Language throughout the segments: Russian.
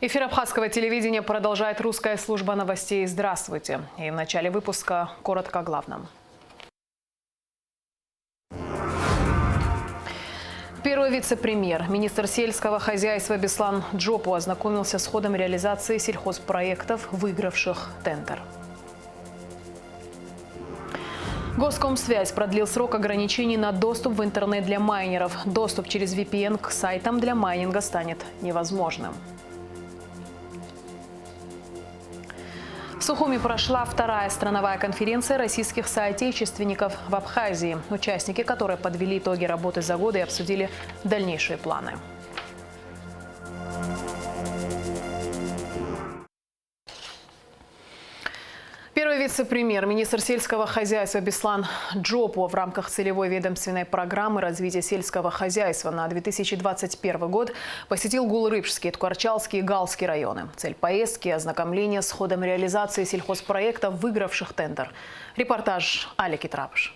Эфир абхазского телевидения продолжает русская служба новостей. Здравствуйте. И в начале выпуска коротко о главном. Первый вице-премьер, министр сельского хозяйства Беслан Джопу ознакомился с ходом реализации сельхозпроектов, выигравших тендер. Госкомсвязь продлил срок ограничений на доступ в интернет для майнеров. Доступ через VPN к сайтам для майнинга станет невозможным. В Сухуми прошла вторая страновая конференция российских соотечественников в Абхазии, участники которой подвели итоги работы за год и обсудили дальнейшие планы. Первый вице-премьер, министр сельского хозяйства Беслан Джопу в рамках целевой ведомственной программы развития сельского хозяйства на 2021 год посетил Гулрыпшский, Ткварчалский и Галский районы. Цель поездки – ознакомление с ходом реализации сельхозпроектов, выигравших тендер. Репортаж Алеки Трапыш.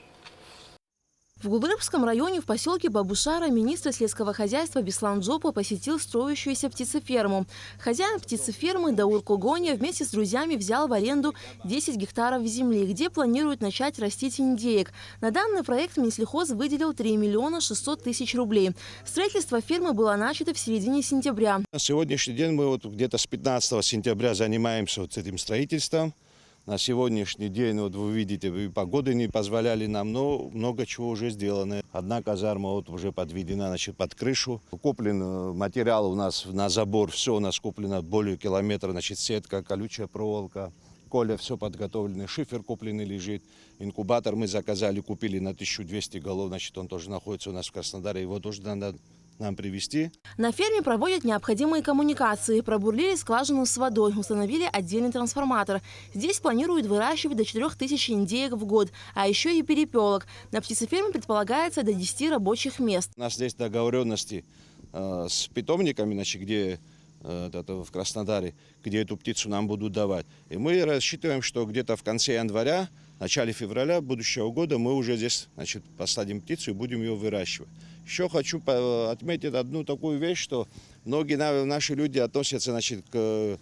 В Гулрыпском районе в поселке Бабушара министр сельского хозяйства Беслан Джопу посетил строящуюся птицеферму. Хозяин птицефермы Даур Когоня вместе с друзьями взял в аренду 10 гектаров земли, где планируют начать растить индеек. На данный проект Минсельхоз выделил 3 миллиона 600 тысяч рублей. Строительство фермы было начато в середине сентября. На сегодняшний день мы где-то с 15 сентября занимаемся этим строительством. На сегодняшний день, вы видите, погоды не позволяли нам, но много чего уже сделано. Одна казарма уже подведена, под крышу. Куплен материал у нас на забор, все у нас куплено более километра, сетка, колючая проволока. Коля, все подготовлено, шифер купленный лежит. Инкубатор мы заказали, купили на 1200 голов, он тоже находится у нас в Краснодаре, его тоже надо нам привезти. На ферме проводят необходимые коммуникации. Пробурлили скважину с водой, установили отдельный трансформатор. Здесь планируют выращивать до 4000 индеек в год, а еще и перепелок. На птицеферме предполагается до 10 рабочих мест. У нас здесь договоренности с питомниками, где в Краснодаре, где эту птицу нам будут давать. И мы рассчитываем, что где-то в конце января, начале февраля будущего года мы уже здесь посадим птицу и будем ее выращивать. Еще хочу отметить одну такую вещь, что многие наши люди относятся к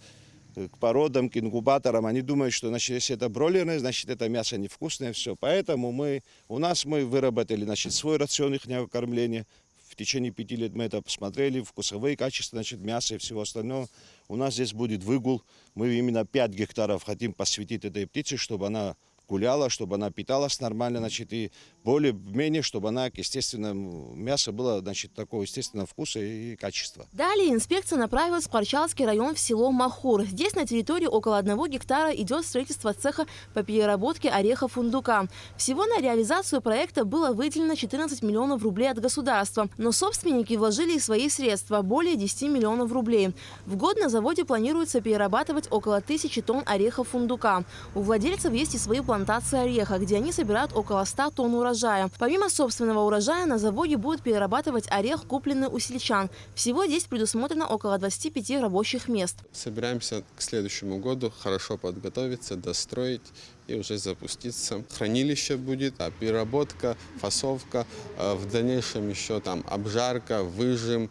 породам, к инкубаторам. Они думают, что если это бройлерное, значит это мясо невкусное, все. Поэтому мы выработали свой рацион их кормления. В течение 5 лет мы это посмотрели, вкусовые качества, мяса и всего остального. У нас здесь будет выгул. Мы именно 5 гектаров хотим посвятить этой птице, чтобы она гуляла, чтобы она питалась нормально, и более-менее, чтобы она, естественно, мясо было, такого естественного вкуса и качества. Далее инспекция направилась в Ткварчалский район, в село Махур. Здесь на территории около 1 гектара идет строительство цеха по переработке ореха фундука. Всего на реализацию проекта было выделено 14 миллионов рублей от государства, но собственники вложили и свои средства – более 10 миллионов рублей. В год на заводе планируется перерабатывать около 1000 тонн ореха фундука. У владельцев есть и свои плантации ореха, где они собирают около 100 тонн урожая. Помимо собственного урожая, на заводе будут перерабатывать орех, купленный у сельчан. Всего здесь предусмотрено около 25 рабочих мест. Собираемся к следующему году хорошо подготовиться, достроить и уже запуститься. Хранилище будет, переработка, фасовка, в дальнейшем еще обжарка, выжим.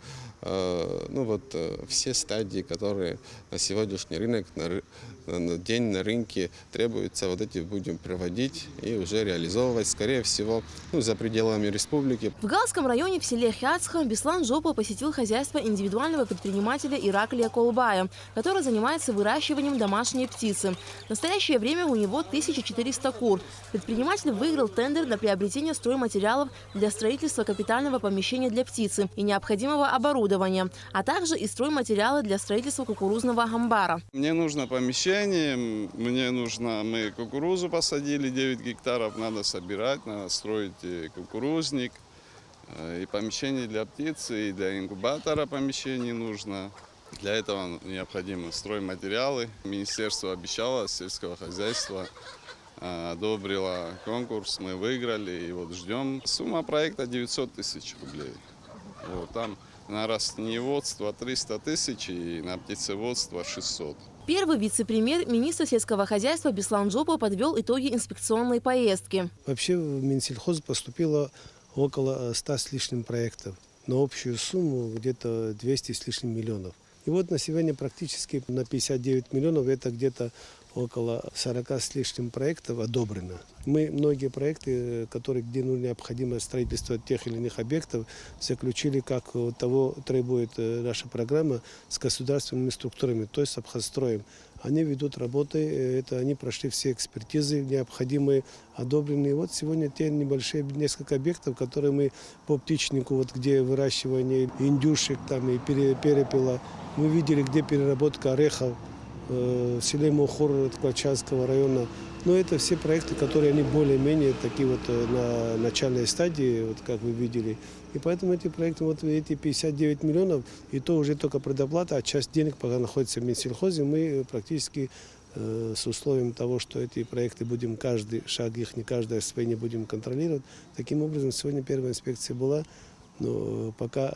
Все стадии, которые на сегодняшний рынок, на день на рынке требуются, эти будем проводить и уже реализовывать, скорее всего, за пределами республики. В Галском районе в селе Хяцха Беслан Джопу посетил хозяйство индивидуального предпринимателя Ираклия Колбая, который занимается выращиванием домашней птицы. В настоящее время у него 1400 кур. Предприниматель выиграл тендер на приобретение стройматериалов для строительства капитального помещения для птицы и необходимого оборудования, а также и стройматериалы для строительства кукурузного амбара. Мне нужно помещение, мы кукурузу посадили, 9 гектаров, надо собирать, надо строить кукурузник, и помещение для птицы, и для инкубатора помещение нужно. Для этого необходимы стройматериалы. Министерство обещало, сельского хозяйства одобрило конкурс, мы выиграли и ждем. Сумма проекта 900 тысяч рублей. Там на растениеводство 300 тысяч и на птицеводство 600. Первый вице-премьер, министр сельского хозяйства Беслан Джопу подвел итоги инспекционной поездки. Вообще в Минсельхоз поступило около 100 с лишним проектов на общую сумму где-то 200 с лишним миллионов. И вот на сегодня практически на 59 миллионов это где-то около 40 с лишним проектов одобрено. Мы многие проекты, где необходимо строительство тех или иных объектов, заключили, как того требует наша программа, с государственными структурами, то есть с Абхазстроем. Они ведут работы, они прошли все экспертизы необходимые, одобренные. Вот сегодня те небольшие несколько объектов, которые мы по птичнику, где выращивание индюшек там, и перепела, мы видели, где переработка орехов, в селе Мохор Клачанского района. Но это все проекты, которые они более-менее такие на начальной стадии, как вы видели. И поэтому эти проекты, эти 59 миллионов, и то уже только предоплата, а часть денег пока находится в Минсельхозе, мы практически с условием того, что эти проекты будем каждый шаг их, не каждое освоение будем контролировать. Таким образом, сегодня первая инспекция была. Но пока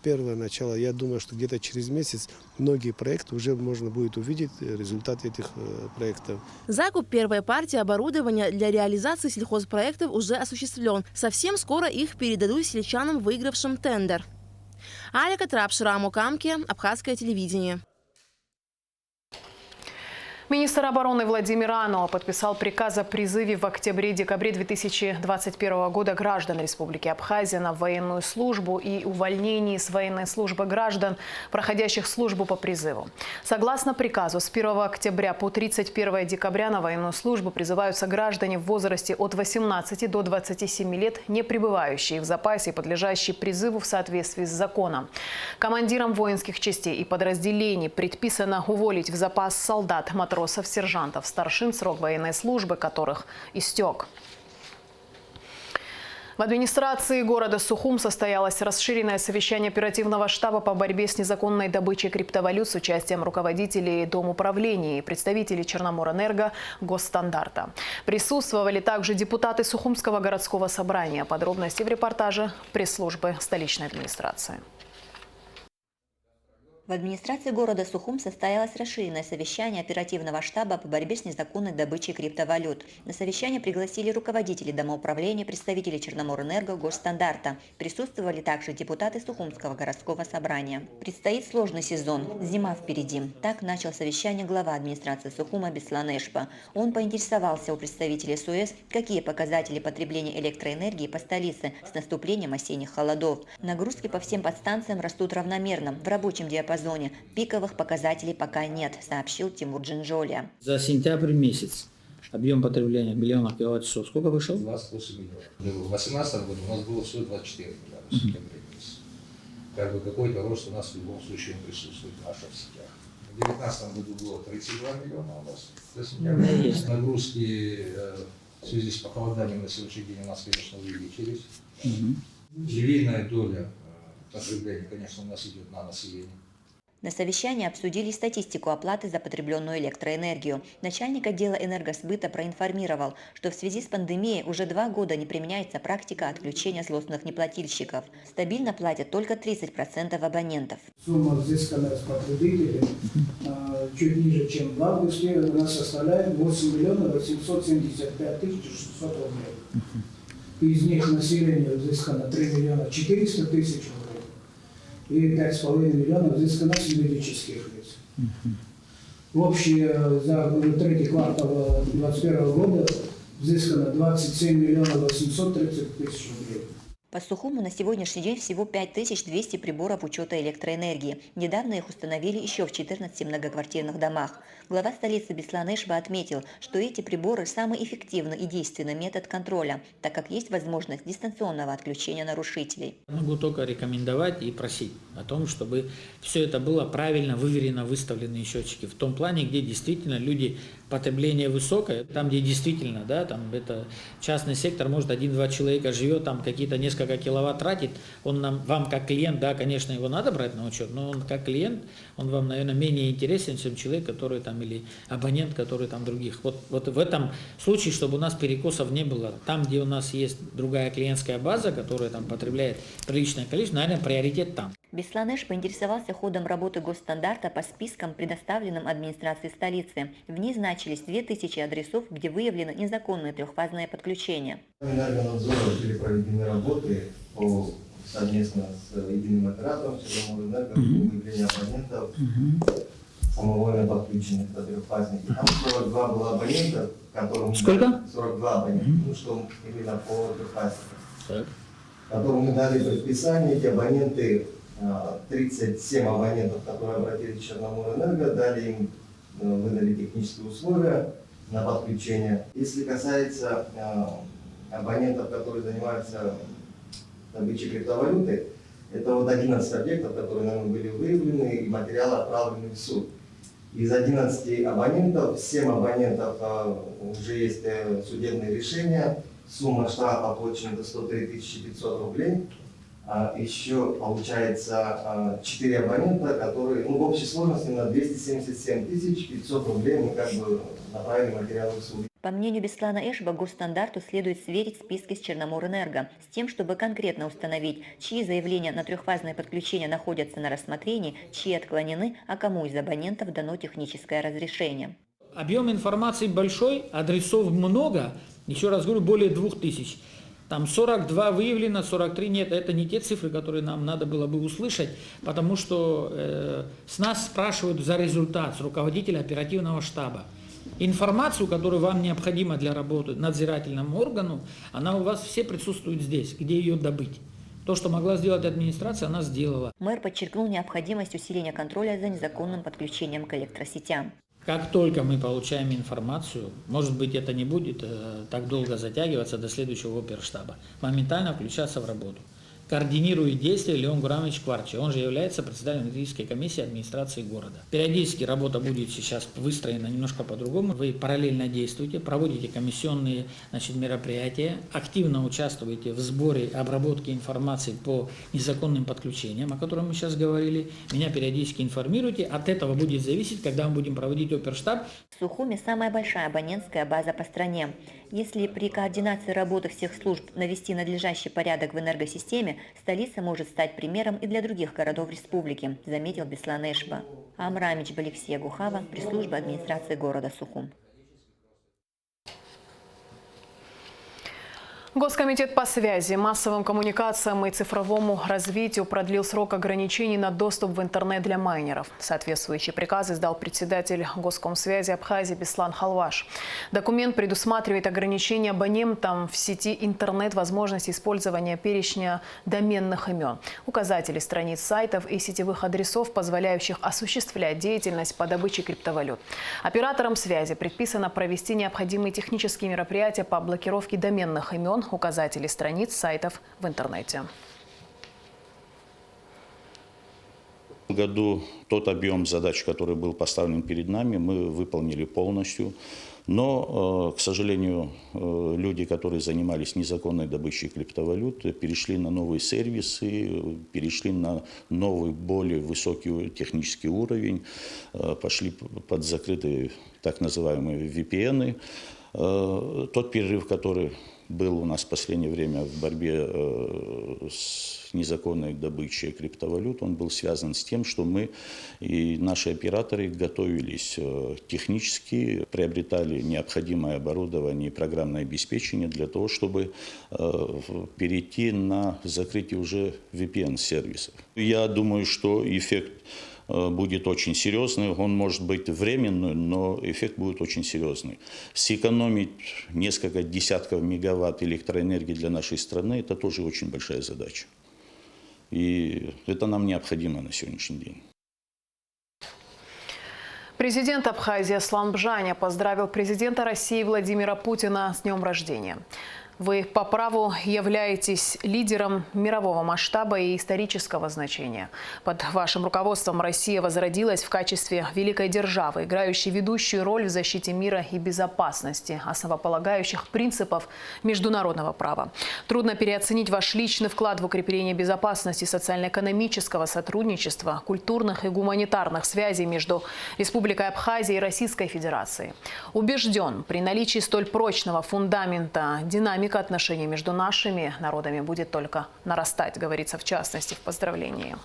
первое начало, я думаю, что где-то через месяц многие проекты уже можно будет увидеть результаты этих проектов. Закуп первой партии оборудования для реализации сельхозпроектов уже осуществлен. Совсем скоро их передадут сельчанам, выигравшим тендер. Алика Трапшира, Мукамки, Абхазское телевидение. Министр обороны Владимир Ануа подписал приказ о призыве в октябре-декабре 2021 года граждан Республики Абхазия на военную службу и увольнении с военной службы граждан, проходящих службу по призыву. Согласно приказу, с 1 октября по 31 декабря на военную службу призываются граждане в возрасте от 18 до 27 лет, не пребывающие в запасе и подлежащие призыву в соответствии с законом. Командирам воинских частей и подразделений предписано уволить в запас солдат, матросов, сержантов, старшин, срок военной службы которых истек. В администрации города Сухум состоялось расширенное совещание оперативного штаба по борьбе с незаконной добычей криптовалют с участием руководителей Домуправления и представителей Черноморэнерго Госстандарта. Присутствовали также депутаты Сухумского городского собрания. Подробности в репортаже пресс-службы столичной администрации. В администрации города Сухум состоялось расширенное совещание оперативного штаба по борьбе с незаконной добычей криптовалют. На совещание пригласили руководителей домоуправления, представителей Черноморэнерго Госстандарта. Присутствовали также депутаты Сухумского городского собрания. Предстоит сложный сезон. Зима впереди. Так начал совещание глава администрации Сухума Беслан Эшпа. Он поинтересовался у представителей СУЭС, какие показатели потребления электроэнергии по столице с наступлением осенних холодов. Нагрузки по всем подстанциям растут равномерно, в рабочем диапазоне. Пиковых показателей пока нет, сообщил Тимур Джинжолия. За сентябрь месяц объем потребления миллионов киловатт-часов сколько вышел? 28 миллионов. В 2018 году у нас было всего 24 миллиона в сентябре месяце. Какой-то рост у нас в любом случае присутствует в наших сетях. В 2019 году было 32 миллиона у нас за сентябрь. Нагрузки в связи с похолоданием на сегодняшний день у нас, конечно, увеличились. Львиная доля потребления, конечно, у нас идет на население. На совещании обсудили статистику оплаты за потребленную электроэнергию. Начальник отдела энергосбыта проинформировал, что в связи с пандемией уже 2 года не применяется практика отключения злостных неплательщиков. Стабильно платят только 30% абонентов. Сумма, взысканная с потребителей, чуть ниже, чем в августе, у нас составляет 8 миллионов 875 тысяч 600 рублей. Из них население взыскано 3 миллиона 400 тысяч рублей. И 5,5 миллионов взыскано с юридических лиц. Общее за третий квартал 2021 года взыскано 27 миллионов 830 тысяч рублей. По Сухуму на сегодняшний день всего 5200 приборов учета электроэнергии. Недавно их установили еще в 14 многоквартирных домах. Глава столицы Беслан Эшпа отметил, что эти приборы – самый эффективный и действенный метод контроля, так как есть возможность дистанционного отключения нарушителей. Могу только рекомендовать и просить о том, чтобы все это было правильно, выверено, выставленные счетчики. В том плане, где действительно люди, потребление высокое, там, где действительно, да, там это частный сектор, может 1-2 человека живет, там какие-то несколько киловатт тратит, он вам как клиент, да, конечно, его надо брать на учет, но он как клиент, он вам, наверное, менее интересен, чем человек, который там, или абонент, который там других. Вот в этом случае, чтобы у нас перекосов не было, там, где у нас есть другая клиентская база, которая там потребляет приличное количество, наверное, приоритет там. Беслан Эш поинтересовался ходом работы Госстандарта по спискам, предоставленным администрации столицы. В ней значились 2000 адресов, где выявлено незаконное трехфазное подключение. Энергонадзором были проведены работы по совместно с единым оператором Черноморэнерго выявление абонентов самовольно подключенных до трехфазных. Там 42 было абонента, которым... Сколько? 42 абонента, ну что именно по трехфазнику. Так. Которым мы дали предписание, эти абоненты, 37 абонентов, которые обратились в Черноморэнерго, дали им, выдали технические условия на подключение. Если касается абонентов, которые занимаются добычей криптовалюты, это вот 11 объектов, которые нами были выявлены, и материалы отправлены в суд. Из 11 абонентов, 7 абонентов уже есть судебные решения, сумма штрафа оплачена до 103 500 рублей. Еще получается 4 абонента, которые в общей сложности на 277 500 рублей мы как бы направили материалы в суд. По мнению Беслана Эшба, госстандарту следует сверить списки с Черноморэнерго с тем, чтобы конкретно установить, чьи заявления на трехфазное подключение находятся на рассмотрении, чьи отклонены, а кому из абонентов дано техническое разрешение. Объем информации большой, адресов много, еще раз говорю, более 2000. Там 42 выявлено, 43 нет. Это не те цифры, которые нам надо было бы услышать, потому что с нас спрашивают за результат, с руководителя оперативного штаба. Информацию, которая вам необходима для работы надзирательному органу, она у вас все присутствует здесь, где ее добыть. То, что могла сделать администрация, она сделала. Мэр подчеркнул необходимость усиления контроля за незаконным подключением к электросетям. Как только мы получаем информацию, может быть, это не будет так долго затягиваться до следующего оперштаба, моментально включаться в работу. Координирует действия Леон Гурамович Кварчи, он же является председателем энергетической комиссии администрации города. Периодически работа будет сейчас выстроена немножко по-другому. Вы параллельно действуете, проводите комиссионные мероприятия, активно участвуете в сборе, обработке информации по незаконным подключениям, о которых мы сейчас говорили. Меня периодически информируйте, от этого будет зависеть, когда мы будем проводить оперштаб. В Сухуме самая большая абонентская база по стране. Если при координации работы всех служб навести надлежащий порядок в энергосистеме, столица может стать примером и для других городов республики, заметил Беслан Эшба. Амрамич Балексия Гухава, пресс-служба администрации города Сухум. Госкомитет по связи, массовым коммуникациям и цифровому развитию продлил срок ограничений на доступ в интернет для майнеров. Соответствующий приказ издал председатель Госкомсвязи Абхазии Беслан Халваш. Документ предусматривает ограничение абонентам в сети интернет возможности использования перечня доменных имен, указателей страниц сайтов и сетевых адресов, позволяющих осуществлять деятельность по добыче криптовалют. Операторам связи предписано провести необходимые технические мероприятия по блокировке доменных имен, указателей страниц сайтов в интернете. В этом году тот объем задач, который был поставлен перед нами, мы выполнили полностью. Но, к сожалению, люди, которые занимались незаконной добычей криптовалют, перешли на новые сервисы, перешли на новый, более высокий технический уровень, пошли под закрытые так называемые VPN. Тот перерыв, который был у нас в последнее время в борьбе с незаконной добычей криптовалют, он был связан с тем, что мы и наши операторы готовились технически, приобретали необходимое оборудование и программное обеспечение для того, чтобы перейти на закрытие уже VPN-сервисов. Я думаю, что эффект будет очень серьезный, он может быть временный, но эффект будет очень серьезный. Сэкономить несколько десятков мегаватт электроэнергии для нашей страны – это тоже очень большая задача. И это нам необходимо на сегодняшний день. Президент Абхазии Аслан Бжаня поздравил президента России Владимира Путина с днем рождения. Вы по праву являетесь лидером мирового масштаба и исторического значения. Под вашим руководством Россия возродилась в качестве великой державы, играющей ведущую роль в защите мира и безопасности, основополагающих принципов международного права. Трудно переоценить ваш личный вклад в укрепление безопасности, социально-экономического сотрудничества, культурных и гуманитарных связей между Республикой Абхазия и Российской Федерацией. Убежден, при наличии столь прочного фундамента динамика отношений между нашими народами будет только нарастать, говорится в частности в поздравлении.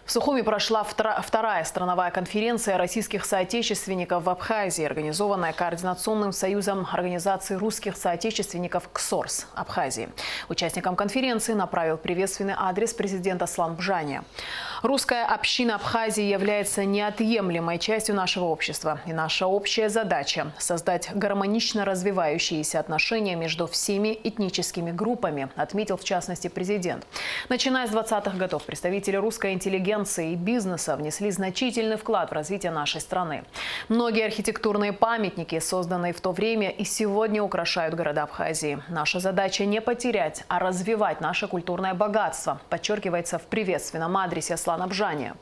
В Сухуми прошла вторая страновая конференция российских соотечественников в Абхазии, организованная Координационным союзом организаций русских соотечественников КСОРС Абхазии. Участникам конференции направил приветственный адрес президент Аслан Бжания. Русская община Абхазии является неотъемлемой частью нашего общества. И наша общая задача – создать гармонично развивающиеся отношения между всеми этническими группами, отметил в частности президент. Начиная с 20-х годов представители русской интеллигенции и бизнеса внесли значительный вклад в развитие нашей страны. Многие архитектурные памятники, созданные в то время, и сегодня украшают города Абхазии. Наша задача не потерять, а развивать наше культурное богатство, подчеркивается в приветственном адресе Аслана Бжания.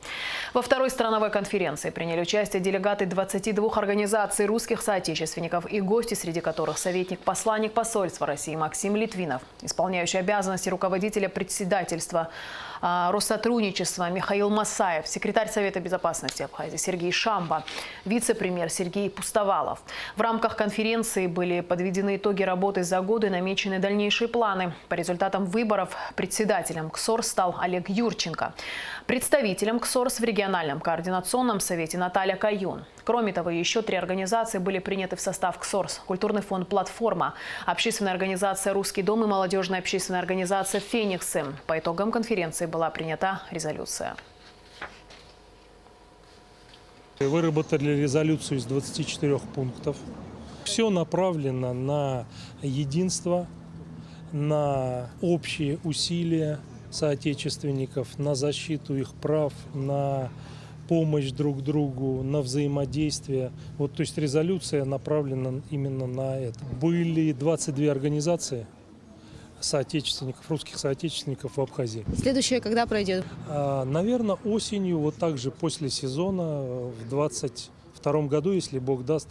Во второй страновой конференции приняли участие делегаты 22 организаций русских соотечественников и гости, среди которых советник-посланник посольства России Максим Литвинов, исполняющий обязанности руководителя председательства Россотрудничества Михаил Масаев, секретарь Совета безопасности Абхазии Сергей Шамба, вице-премьер Сергей Пустовалов. В рамках конференции были подведены итоги работы за годы и намечены дальнейшие планы. По результатам выборов председателем КСОРС стал Олег Юрченко. Представителем КСОРС в региональном координационном совете Наталья Каюн. Кроме того, еще 3 организации были приняты в состав КСОРС. Культурный фонд «Платформа», общественная организация «Русский дом» и молодежная общественная организация «Фениксы». По итогам конференции была принята резолюция. Выработали резолюцию из 24 пунктов. Все направлено на единство, на общие усилия соотечественников, на защиту их прав, на помощь друг другу, на взаимодействие. То есть резолюция направлена именно на это. Были 22 организации соотечественников, русских соотечественников в Абхазии. Следующее когда пройдет? Наверное, осенью, также после сезона, в 2022 году, если Бог даст.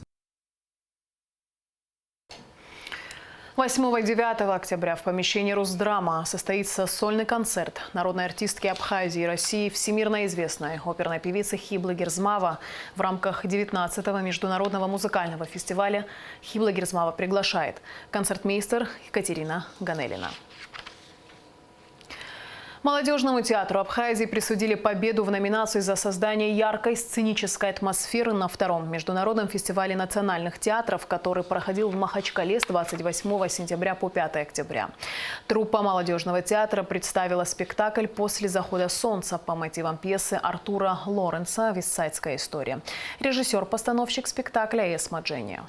8 и 9 октября в помещении Русдрама состоится сольный концерт народной артистки Абхазии и России, всемирно известной оперной певицы Хиблы Герзмава в рамках 19-го международного музыкального фестиваля «Хибла Герзмава приглашает». Концертмейстер Екатерина Ганелина. Молодежному театру Абхазии присудили победу в номинации за создание яркой сценической атмосферы на 2-м международном фестивале национальных театров, который проходил в Махачкале с 28 сентября по 5 октября. Труппа молодежного театра представила спектакль «После захода солнца» по мотивам пьесы Артура Лоренса «Вестсайдская история». Режиссер-постановщик спектакля Эсма Джения.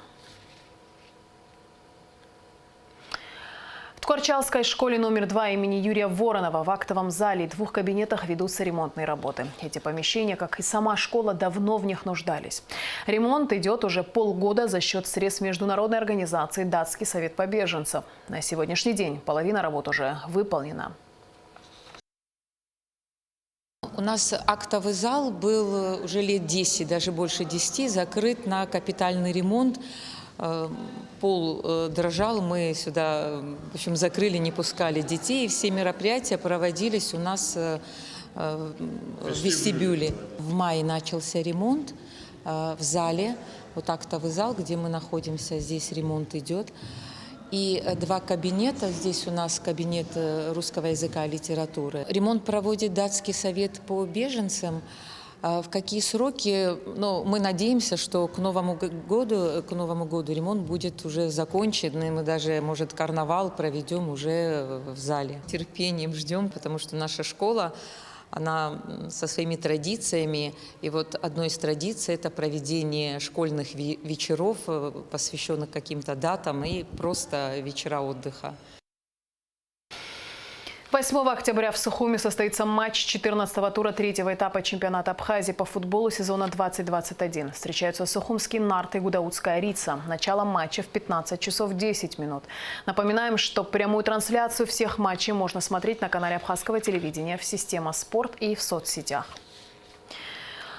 В Ткварчалской школе номер 2 имени Юрия Воронова в актовом зале и 2 кабинетах ведутся ремонтные работы. Эти помещения, как и сама школа, давно в них нуждались. Ремонт идет уже полгода за счет средств международной организации «Датский совет по беженцам». На сегодняшний день половина работ уже выполнена. У нас актовый зал был уже лет 10, даже больше 10, закрыт на капитальный ремонт. Пол дрожал, мы сюда, в общем, закрыли, не пускали детей. Все мероприятия проводились у нас в вестибюле. В мае начался ремонт в зале, актовый зал, где мы находимся, здесь ремонт идет. И 2 кабинета, здесь у нас кабинет русского языка и литературы. Ремонт проводит Датский совет по беженцам. В какие сроки? Мы надеемся, что к Новому году ремонт будет уже закончен, и мы даже, может, карнавал проведем уже в зале. Терпением ждем, потому что наша школа, она со своими традициями, и одной из традиций – это проведение школьных вечеров, посвященных каким-то датам, и просто вечера отдыха. 8 октября в Сухуми состоится матч 14-го тура 3-го этапа чемпионата Абхазии по футболу сезона 2021. Встречаются сухумский «Нарт» и гудаутская «Рица». Начало матча в 15 часов 10 минут. Напоминаем, что прямую трансляцию всех матчей можно смотреть на канале абхазского телевидения в «Система Спорт» и в соцсетях.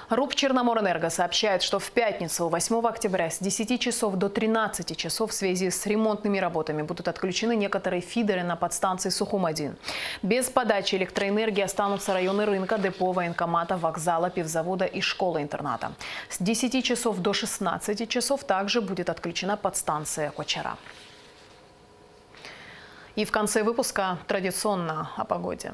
РУП «Черноморэнерго» сообщает, что в пятницу 8 октября с 10 часов до 13 часов в связи с ремонтными работами будут отключены некоторые фидеры на подстанции Сухум-1. Без подачи электроэнергии останутся районы рынка, депо, военкомата, вокзала, пивзавода и школы-интерната. С 10 часов до 16 часов также будет отключена подстанция Кочара. И в конце выпуска традиционно о погоде.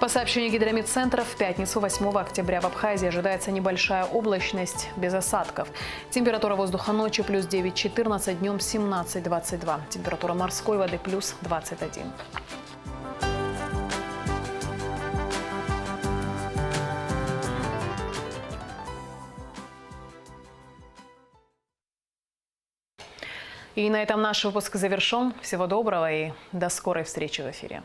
По сообщению гидрометцентра, в пятницу 8 октября в Абхазии ожидается небольшая облачность без осадков. Температура воздуха ночью плюс 9-14, днем 17-22. Температура морской воды плюс 21. И на этом наш выпуск завершен. Всего доброго и до скорой встречи в эфире.